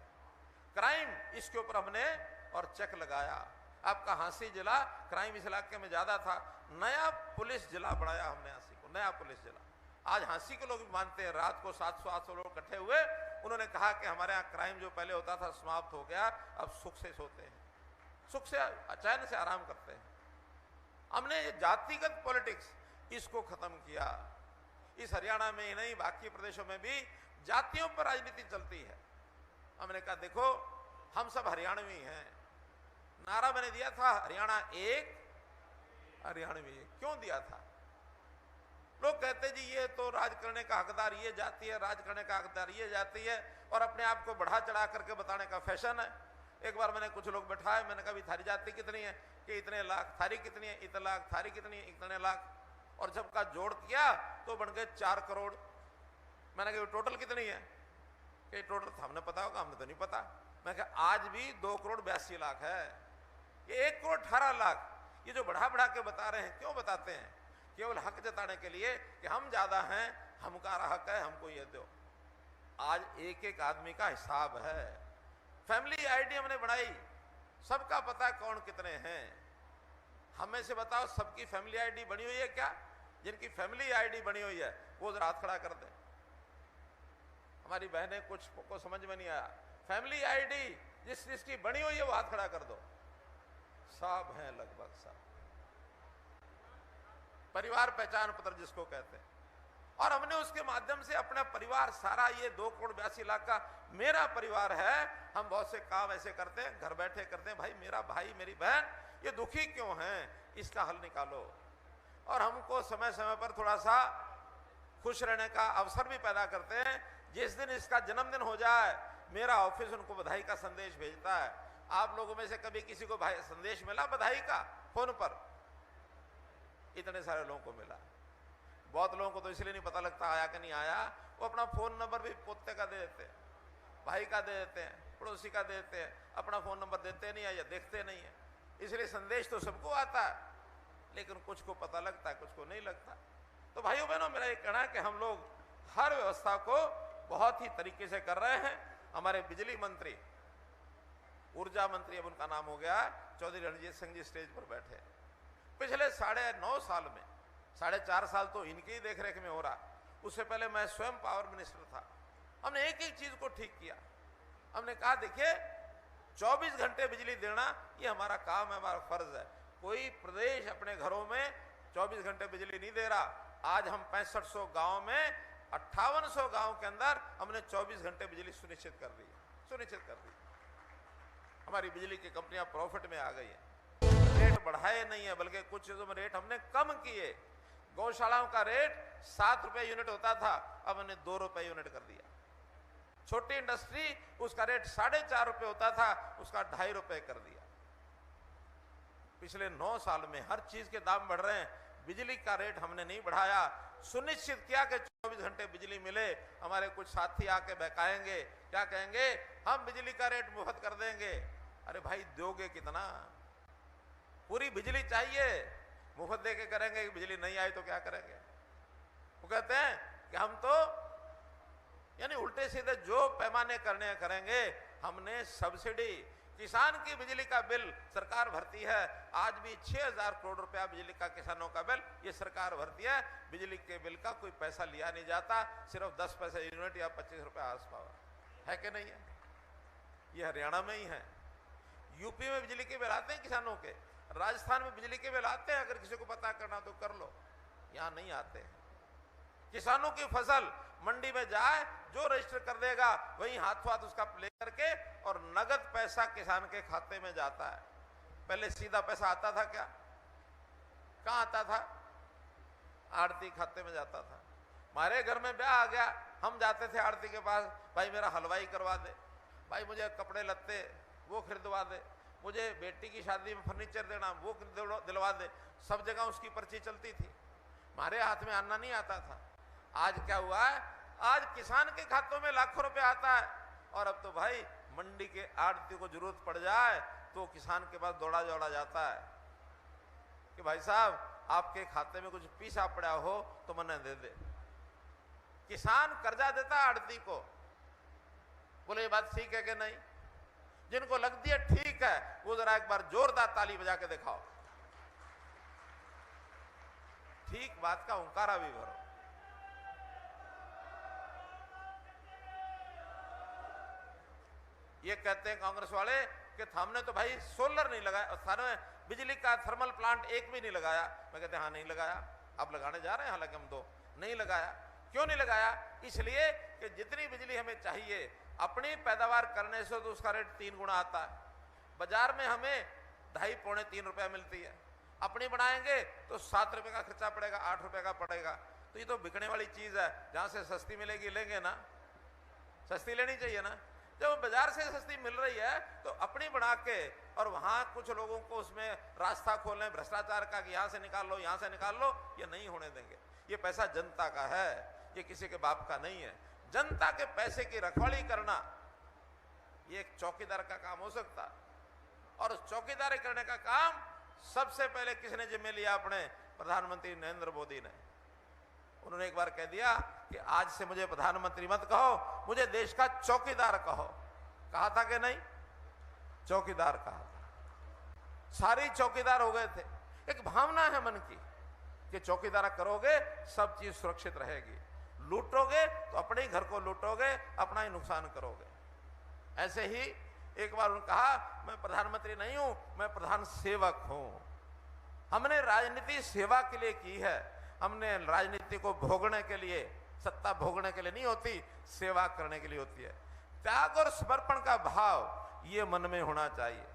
क्राइम, इसके ऊपर हमने और चेक लगाया। आपका हांसी जिला क्राइम इस इलाके में ज्यादा था, नया पुलिस जिला बनाया हमने हांसी को, नया पुलिस जिला। आज हांसी के लोग भी मानते हैं, रात को 700-800 लोग इकट्ठे हुए, उन्होंने कहा कि हमारे यहाँ क्राइम जो पहले होता था समाप्त हो गया, अब सुख से सोते हैं, सुख से चैन से आराम करते हैं। हमने ये जातिगत पॉलिटिक्स, इसको खत्म किया। इस हरियाणा में ही नहीं, बाकी प्रदेशों में भी जातियों पर राजनीति चलती है। हमने कहा देखो, हम सब हरियाणवी हैं। नारा मैंने दिया था, हरियाणा एक, हरियाणवी एक। क्यों दिया था? लोग कहते जी ये तो राज करने का हकदार ये जाति है, राज करने का हकदार ये जाति है, और अपने आप को बढ़ा चढ़ा करके बताने का फैशन है। एक बार मैंने कुछ लोग बैठाए, मैंने कहा थारी जाति कितनी है? कि इतने लाख। थारी कितनी है? इतने लाख। थारी कितनी है? इतने लाख। और जब का जोड़ किया तो बन गए 4 करोड़। मैंने कहा टोटल कितनी है? कि टोटल हमने पता होगा, हमने तो नहीं पता। मैं कहा आज भी 2 करोड़ 82 लाख है, ये 1 करोड़ 18 लाख। ये जो बढ़ा बढ़ा के बता रहे हैं, क्यों बताते हैं? केवल हक जताने के लिए कि हम ज्यादा हैं, हमारा हक है, हमको ये दो। आज एक एक आदमी का हिसाब है। फैमिली आईडी हमने बनाई, सबका पता है कौन कितने हैं। हमें से बताओ, सबकी फैमिली आईडी बनी हुई है क्या? जिनकी फैमिली आईडी बनी हुई है वो जरा हाथ खड़ा कर दे। हमारी बहनें कुछ को समझ में नहीं आया, फैमिली आईडी जिसकी बनी हुई है वो हाथ खड़ा कर दो। सब हैं लगभग सब। परिवार पहचान पत्र जिसको कहते हैं। और हमने उसके माध्यम से अपना परिवार सारा, ये 2 करोड़ 82 लाख का मेरा परिवार है। हम बहुत से काम ऐसे करते हैं, घर बैठे करते हैं, भाई मेरा भाई मेरी बहन ये दुखी क्यों हैं, इसका हल निकालो। और हमको समय समय पर थोड़ा सा खुश रहने का अवसर भी पैदा करते हैं। जिस दिन इसका जन्मदिन हो जाए, मेरा ऑफिस उनको बधाई का संदेश भेजता है। आप लोगों में से कभी किसी को भाई संदेश मिला बधाई का फोन पर? इतने सारे लोगों को मिला। बहुत लोगों को तो इसलिए नहीं पता लगता आया कि नहीं आया, वो अपना फोन नंबर भी पोते का दे देते हैं, भाई का दे देते हैं, पड़ोसी का दे देते हैं, अपना फोन नंबर देते नहीं है या देखते नहीं है। इसलिए संदेश तो सबको आता है, लेकिन कुछ को पता लगता है, कुछ को नहीं लगता। तो भाइयों बहनों, मेरा ये कहना है कि हम लोग हर व्यवस्था को बहुत ही तरीके से कर रहे हैं। हमारे बिजली मंत्री, ऊर्जा मंत्री अब उनका नाम हो गया, चौधरी रणजीत सिंह जी स्टेज पर बैठे। पिछले 9.5 साल में 4.5 साल तो इनकी ही देखरेख में हो रहा, उससे पहले मैं स्वयं पावर मिनिस्टर था। हमने एक एक चीज को ठीक किया। हमने कहा देखिए 24 घंटे बिजली देना ये हमारा काम है, हमारा फर्ज है। कोई प्रदेश अपने घरों में 24 घंटे बिजली नहीं दे रहा। आज हम 6500 गांव में 5800 गांव के अंदर हमने 24 घंटे बिजली सुनिश्चित कर दी, सुनिश्चित कर दी। हमारी बिजली की कंपनियां प्रॉफिट में आ गई हैं। रेट बढ़ाए नहीं है, बल्कि कुछ चीजों में रेट हमने कम किए। गौशालाओं का रेट 7 रुपए यूनिट होता था, अब हमने 2 रुपए यूनिट कर दिया। छोटी इंडस्ट्री, उसका रेट 4.5 रुपए होता था, उसका 2.5 रुपए कर दिया। पिछले 9 साल में हर चीज के दाम बढ़ रहे हैं, बिजली का रेट हमने नहीं बढ़ाया। सुनिश्चित किया कि 24 घंटे बिजली मिले। हमारे कुछ साथी आके बहकाएंगे, क्या कहेंगे, हम बिजली का रेट मुफ्त कर देंगे। अरे भाई, दोगे कितना? पूरी बिजली चाहिए, मुफ्त दे के करेंगे कि बिजली नहीं आई तो क्या करेंगे? वो कहते हैं कि हम तो यानी उल्टे सीधे जो पैमाने करने करेंगे। हमने सब्सिडी, किसान की बिजली का बिल सरकार भरती है। आज भी 6000 करोड़ रुपया बिजली का किसानों का बिल ये सरकार भरती है। बिजली के बिल का कोई पैसा लिया नहीं जाता, सिर्फ 10 पैसे यूनिट या 25 रुपए आस पास है कि नहीं है? ये हरियाणा में ही है। यूपी में बिजली के बिल आते हैं किसानों के, राजस्थान में बिजली के बिल आते हैं। अगर किसी को पता करना तो कर लो, यहां नहीं आते हैं। किसानों की फसल मंडी में जाए, जो रजिस्टर कर देगा वही हाथों हाथ उसका प्ले करके और नगद पैसा किसान के खाते में जाता है। पहले सीधा पैसा आता था क्या? कहां आता था? आड़ती खाते में जाता था। हमारे घर में ब्याह आ गया, हम जाते थे आड़ती के पास, भाई मेरा हलवाई करवा दे, भाई मुझे कपड़े लत्ते वो खरीदवा दे, मुझे बेटी की शादी में फर्नीचर देना वो दिलवा दे। सब जगह उसकी पर्ची चलती थी, हमारे हाथ में आना नहीं आता था। आज क्या हुआ है? आज किसान के खातों में लाखों रुपए आता है। और अब तो भाई मंडी के आड़ती को जरूरत पड़ जाए तो किसान के पास दौड़ा दौड़ा जाता है कि भाई साहब आपके खाते में कुछ पीसा पड़ा हो तो मने दे दे। किसान कर्जा देता है आड़ती को। बोले ये बात ठीक है कि नहीं? जिनको लगती है ठीक है वो जरा एक बार जोरदार ताली बजा के दिखाओ। ठीक बात का हुंकारा भी भरो। ये कहते हैं कांग्रेस वाले कि हमने तो भाई सोलर नहीं लगाया और सारे बिजली का थर्मल प्लांट एक भी नहीं लगाया। मैं कहते हैं हाँ नहीं लगाया, अब लगाने जा रहे हैं। हालांकि हम तो नहीं लगाया। क्यों नहीं लगाया? इसलिए कि जितनी बिजली हमें चाहिए अपनी पैदावार करने से तो उसका रेट 3 गुना आता है। बाजार में हमें 2.5 पौने 3 रुपया मिलती है, अपनी बनाएंगे तो 7 रुपए का खर्चा पड़ेगा, 8 रुपए का पड़ेगा। तो ये तो बिकने वाली चीज है, जहां से सस्ती मिलेगी लेंगे ना, सस्ती लेनी चाहिए ना। जब बाजार से सस्ती मिल रही है तो अपनी बना के और वहां कुछ लोगों को उसमें रास्ता खोलने भ्रष्टाचार का कि यहां से निकाल लो, यहां से निकाल लो, ये नहीं होने देंगे। ये पैसा जनता का है, ये किसी के बाप का नहीं है। जनता के पैसे की रखवाली करना ये एक चौकीदार का काम हो सकता है। और उस चौकीदारी करने का काम सबसे पहले किसने जिम्मे लिया? अपने प्रधानमंत्री नरेंद्र मोदी ने। उन्होंने एक बार कह दिया कि आज से मुझे प्रधानमंत्री मत कहो, मुझे देश का चौकीदार कहो। कहा था कि नहीं? चौकीदार कहा था। सारी चौकीदार हो गए थे। एक भावना है मन की कि चौकीदार करोगे सब चीज सुरक्षित रहेगी, लूटोगे तो अपने ही घर को लूटोगे, अपना ही नुकसान करोगे। ऐसे ही एक बार उन्होंने कहा मैं प्रधानमंत्री नहीं हूं, मैं प्रधान सेवक हूं। हमने राजनीति सेवा के लिए की है, हमने राजनीति को भोगने के लिए, सत्ता भोगने के लिए नहीं होती, सेवा करने के लिए होती है। त्याग और समर्पण का भाव ये मन में होना चाहिए।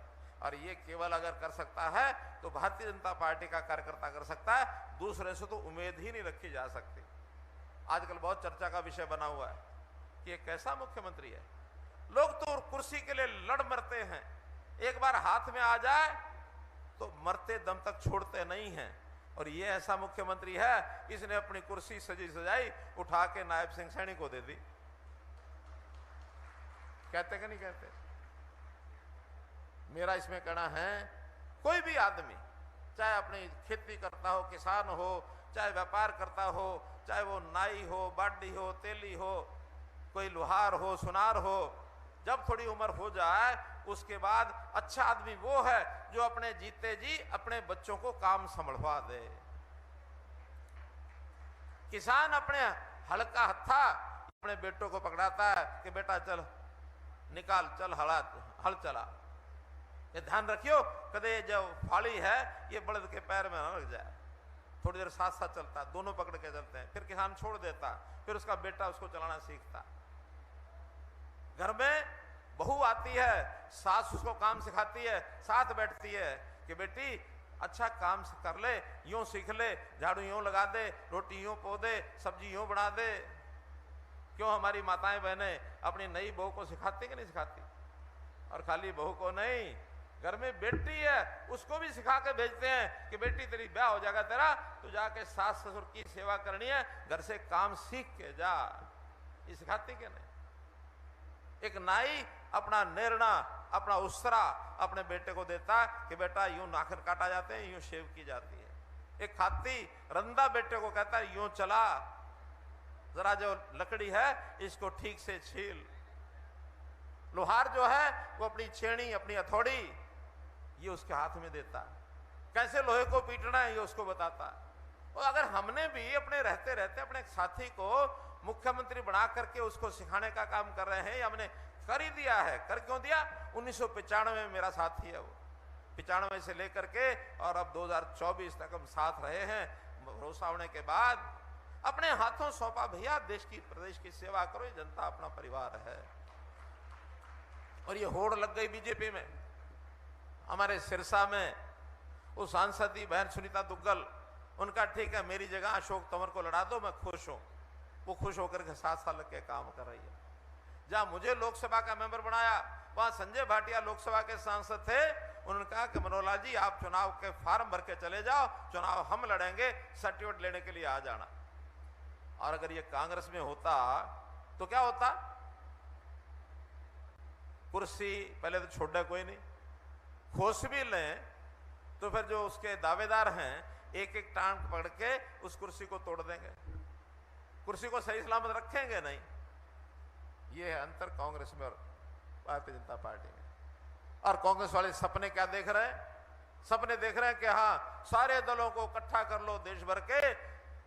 और ये केवल अगर कर सकता है तो भारतीय जनता पार्टी का कार्यकर्ता कर सकता है, दूसरे से तो उम्मीद ही नहीं रखी जा सकती। आजकल बहुत चर्चा का विषय बना हुआ है कि ये कैसा मुख्यमंत्री है। लोग तो कुर्सी के लिए लड़ मरते हैं, एक बार हाथ में आ जाए तो मरते दम तक छोड़ते नहीं हैं। और ये ऐसा मुख्यमंत्री है, इसने अपनी कुर्सी सजी सजाई उठा के नायब सिंह सैनी को दे दी। कहते कि नहीं कहते? मेरा इसमें कहना है, कोई भी आदमी चाहे अपनी खेती करता हो, किसान हो, चाहे व्यापार करता हो, चाहे वो नाई हो, बाडी हो, तेली हो, कोई लुहार हो, सुनार हो, जब थोड़ी उम्र हो जाए उसके बाद अच्छा आदमी वो है जो अपने जीते जी अपने बच्चों को काम संभलवा दे। किसान अपने हल्का हत्था अपने बेटों को पकड़ाता है कि बेटा चल निकाल, चल हल चला। ये ध्यान रखियो, कदे जो फाड़ी है ये बड़द के पैर में ना लग जाए। थोड़ी देर साथ साथ चलता, दोनों पकड़ के चलते हैं, फिर किसान छोड़ देता, फिर उसका बेटा उसको चलाना सीखता। घर में बहू आती है, सास उसको काम सिखाती है, साथ बैठती है कि बेटी अच्छा काम कर ले, यूं सीख ले, झाड़ू यूं लगा दे, रोटी यूं पो दे, सब्जी यूं बना दे। क्यों हमारी माताएं बहनें अपनी नई बहू को सिखाती कि नहीं सिखाती? और खाली बहू को नहीं, घर में बेटी है उसको भी सिखा के भेजते हैं कि बेटी तेरी ब्याह हो जाएगा तेरा, तो जाके सास ससुर की सेवा करनी है, घर से काम सीख के जा। ये सिखाती क्या नहीं? एक नाई अपना नेरना, अपना उसरा अपने बेटे को देता कि बेटा यूं नाखून काटा जाते हैं, यूं शेव की जाती है। एक खाती रंदा बेटे को कहता है यूं चला, जरा जो लकड़ी है इसको ठीक से छील। लोहार जो है वो अपनी छेनी, अपनी हथौड़ी ये उसके हाथ में देता, कैसे लोहे को पीटना है ये उसको बताता। और अगर हमने भी अपने रहते रहते अपने साथी को मुख्यमंत्री बना करके उसको सिखाने का काम कर रहे हैं, हमने कर ही दिया है। कर क्यों दिया? 1995 में मेरा साथी है वो, 95 से लेकर के और अब 2024 तक हम साथ रहे हैं। भरोसा होने के बाद अपने हाथों सौंपा, भैया देश की प्रदेश की सेवा करो, ये जनता अपना परिवार है। और ये होड़ लग गई बीजेपी में। हमारे सिरसा में वो सांसद ही बहन सुनीता दुग्गल, उनका ठीक है मेरी जगह अशोक तंवर को लड़ा दो, मैं खुश हूं। वो खुश होकर के 7 साल के काम कर रही है। जहां मुझे लोकसभा का मेंबर बनाया वहां संजय भाटिया लोकसभा के सांसद थे, उन्होंने कहा कि मनोहरलाल जी आप चुनाव के फॉर्म भर के चले जाओ, चुनाव हम लड़ेंगे, सर्टिफिकेट लेने के लिए आ जाना। और अगर ये कांग्रेस में होता तो क्या होता? कुर्सी पहले तो छोड़ कोई नहीं, खोस भी लें तो फिर जो उसके दावेदार हैं एक एक टांग पकड़ के उस कुर्सी को तोड़ देंगे, कुर्सी को सही सलामत रखेंगे नहीं। ये है अंतर कांग्रेस में और भारतीय जनता पार्टी में। और कांग्रेस वाले सपने क्या देख रहे हैं? सपने देख रहे हैं कि हाँ सारे दलों को इकट्ठा कर लो, देश भर के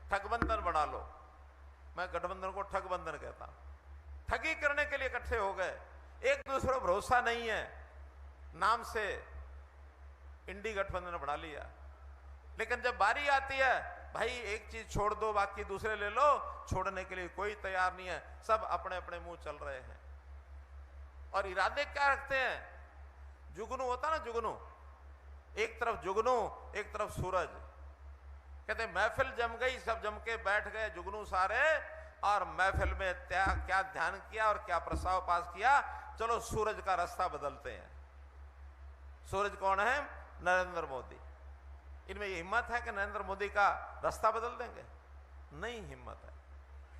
ठगबंधन बना लो। मैं गठबंधन को ठगबंधन कहता हूं। ठगी करने के लिए इकट्ठे हो गए, एक दूसरे को भरोसा नहीं है, नाम से इंडी गठबंधन बना लिया। लेकिन जब बारी आती है भाई एक चीज छोड़ दो बाकी दूसरे ले लो, छोड़ने के लिए कोई तैयार नहीं है, सब अपने अपने मुंह चल रहे हैं। और इरादे क्या रखते हैं? जुगनू होता ना, जुगनू, एक तरफ जुगनू एक तरफ सूरज। कहते महफिल जम गई, सब जम के बैठ गए जुगनू सारे, और महफिल में क्या ध्यान किया और क्या प्रस्ताव पास किया, चलो सूरज का रास्ता बदलते हैं। सूरज कौन है? नरेंद्र मोदी। इनमें ये हिम्मत है कि नरेंद्र मोदी का रास्ता बदल देंगे? नहीं हिम्मत है।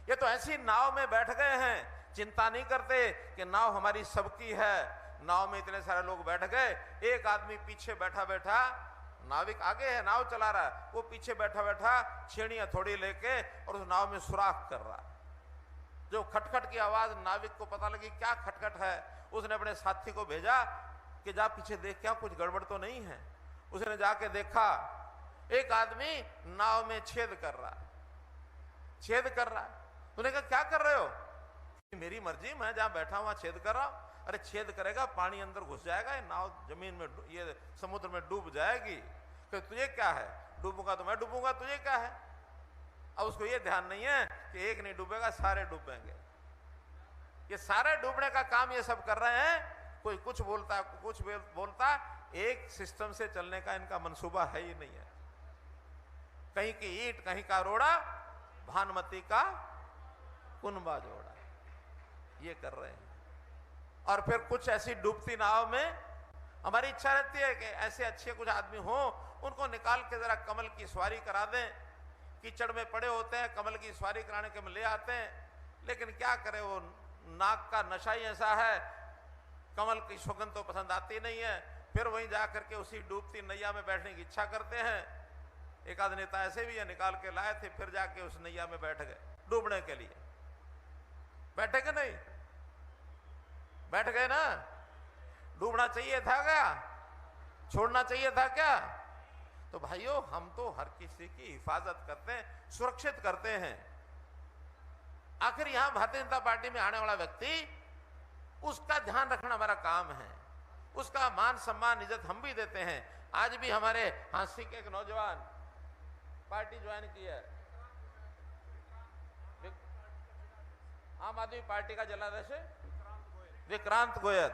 ये तो ऐसी नाव में बैठ गए हैं, चिंता नहीं करते कि नाव हमारी सबकी है। नाव में इतने सारे लोग बैठ गए, एक आदमी पीछे बैठा बैठा, नाविक आगे है नाव चला रहा है, वो पीछे बैठा बैठा छेड़ी हथौड़ी लेके और उस नाव में सुराख कर रहा है। जो खटखट की आवाज नाविक को पता लगी क्या खटखट है, उसने अपने साथी को भेजा कि जा पीछे देख क्या कुछ गड़बड़ तो नहीं है। उसने जाके देखा एक आदमी नाव में छेद कर रहा है, छेद कर रहा है। उन्होंने कहा क्या कर रहे हो? मेरी मर्जी, मैं जहां बैठा हूं वहां छेद कर रहा हूं। अरे छेद करेगा पानी अंदर घुस जाएगा, ये नाव जमीन में ये समुद्र में डूब जाएगी। तो तुझे क्या है? डूबूंगा तो मैं डूबूंगा, तुझे क्या है? अब उसको ये ध्यान नहीं है कि एक नहीं डूबेगा, सारे डूबेंगे। ये सारे डूबने का काम ये सब कर रहे हैं। कोई कुछ बोलता है, कुछ बोलता, एक सिस्टम से चलने का इनका मंसूबा है ही नहीं है। कहीं की ईंट कहीं का रोड़ा, भानुमती का कुनबा जोड़ा, ये कर रहे हैं। और फिर कुछ ऐसी डूबती नाव में हमारी इच्छा रहती है कि ऐसे अच्छे कुछ आदमी हो, उनको निकाल के जरा कमल की सवारी करा दें। कीचड़ में पड़े होते हैं, कमल की सवारी कराने के लिए ले आते हैं, लेकिन क्या करें, वो नाक का नशा ही ऐसा है, कमल की सुगंध तो पसंद आती नहीं है। फिर वहीं जा करके उसी डूबती नैया में बैठने की इच्छा करते हैं। एक आध नेता ऐसे भी है, निकाल के लाए थे, फिर जाके उस नैया में बैठ गए डूबने के लिए। बैठे कि नहीं? बैठ गए ना? डूबना चाहिए था क्या? छोड़ना चाहिए था क्या? तो भाइयों हम तो हर किसी की हिफाजत करते हैं, सुरक्षित करते हैं। आखिर यहां भारतीय जनता पार्टी में आने वाला व्यक्ति, उसका ध्यान रखना हमारा काम है, उसका मान सम्मान इज्जत हम भी देते हैं। आज भी हमारे हांसी के एक नौजवान पार्टी ज्वाइन की है? आम आदमी पार्टी का जनाध्यक्ष विक्रांत गोयल।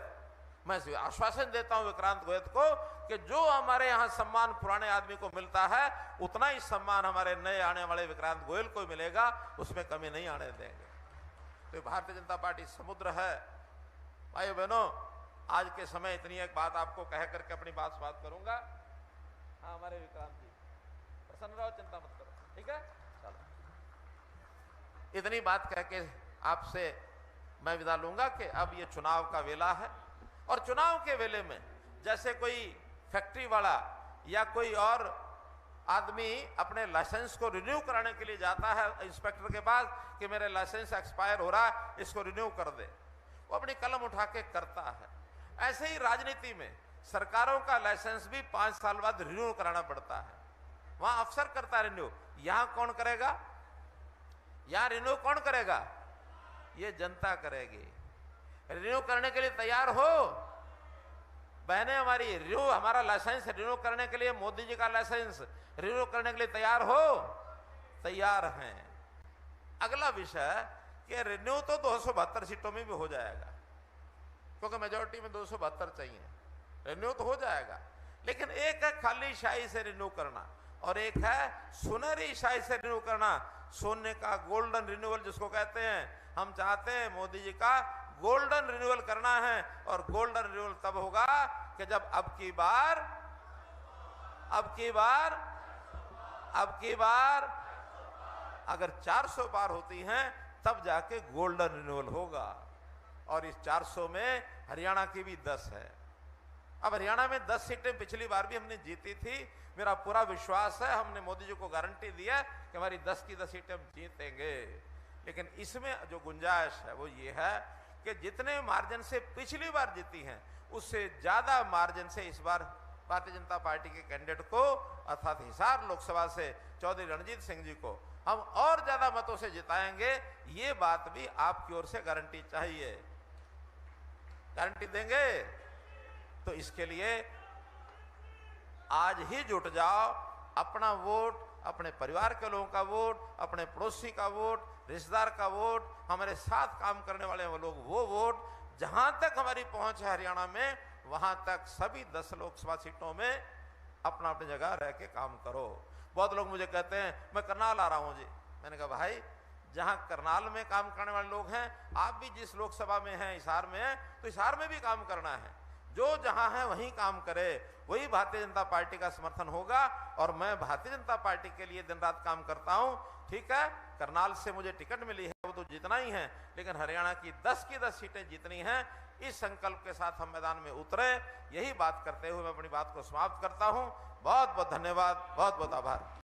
मैं आश्वासन देता हूं विक्रांत गोयल को कि जो हमारे यहाँ सम्मान पुराने आदमी को मिलता है उतना ही सम्मान हमारे नए आने वाले विक्रांत गोयल को मिलेगा, उसमें कमी नहीं आने देंगे। तो भारतीय जनता पार्टी समुद्र है। भाई बहनों, आज के समय इतनी एक बात आपको कह करके अपनी बात समाप्त करूंगा। हाँ हमारे विक्रांत जी प्रसन्न रहो, चिंता मत करो, ठीक है। चलो इतनी बात कह के आपसे मैं विदा लूंगा कि अब ये चुनाव का वेला है और चुनाव के वेले में जैसे कोई फैक्ट्री वाला या कोई और आदमी अपने लाइसेंस को रिन्यू कराने के लिए जाता है इंस्पेक्टर के पास कि मेरे लाइसेंस एक्सपायर हो रहा है, इसको रिन्यू कर दे, वो अपनी कलम उठा के करता है। ऐसे ही राजनीति में सरकारों का लाइसेंस भी 5 साल बाद रिन्यू कराना पड़ता है। वहां अफसर करता है रिन्यू, यहां कौन करेगा? यहां रिन्यू कौन करेगा? ये जनता करेगी। रिन्यू करने के लिए तैयार हो बहने हमारी? रिन्यू हमारा लाइसेंस रिन्यू करने के लिए, मोदी जी का लाइसेंस रिन्यू करने के लिए तैयार हो? तैयार हैं। अगला विषय कि रिन्यू तो 272 सीटों में भी हो जाएगा क्योंकि मेजोरिटी में 272 चाहिए, रिन्यू तो हो जाएगा। लेकिन एक है खाली शाही से रिन्यू करना और एक है सुनहरी शाही से रिन्यू करना, सोने का गोल्डन रिन्यूअल जिसको कहते हैं। हम चाहते हैं मोदी जी का गोल्डन रिन्यूअल करना है और गोल्डन रिन्यूअल तब होगा कि जब अब की बार अगर 400 पार होती हैं तब जाके गोल्डन रिन्यूअल होगा। और इस 400 में हरियाणा की भी 10 है। अब हरियाणा में 10 सीटें पिछली बार भी हमने जीती थी। मेरा पूरा विश्वास है, हमने मोदी जी को गारंटी दी है कि हमारी 10 की 10 सीटें हम जीतेंगे। लेकिन इसमें जो गुंजाइश है वो ये है कि जितने मार्जिन से पिछली बार जीती हैं उससे ज्यादा मार्जिन से इस बार भारतीय जनता पार्टी के कैंडिडेट को अर्थात हिसार लोकसभा से चौधरी रणजीत सिंह जी को हम और ज्यादा मतों से जिताएंगे। ये बात भी आपकी ओर से गारंटी चाहिए। गारंटी देंगे? तो इसके लिए आज ही जुट जाओ। अपना वोट, अपने परिवार के लोगों का वोट, अपने पड़ोसी का वोट, रिश्तेदार का वोट, हमारे साथ काम करने वाले वो लोग वो वोट, जहां तक हमारी पहुंच है हरियाणा में वहां तक सभी 10 लोकसभा सीटों में अपना अपनी जगह रह के काम करो। बहुत लोग मुझे कहते हैं मैं करनाल आ रहा हूं जी। मैंने कहा भाई जहां करनाल में काम करने वाले लोग हैं, आप भी जिस लोकसभा में हैं, हिसार में हैं, तो हिसार में भी काम करना है। जो जहां है वहीं काम करे, वही भारतीय जनता पार्टी का समर्थन होगा। और मैं भारतीय जनता पार्टी के लिए दिन रात काम करता हूं। ठीक है, करनाल से मुझे टिकट मिली है, वो तो जीतना ही है, लेकिन हरियाणा की 10 की 10 सीटें जीतनी हैं। इस संकल्प के साथ हम मैदान में उतरे। यही बात करते हुए मैं अपनी बात को समाप्त करता हूं। बहुत बहुत धन्यवाद, बहुत बहुत आभार।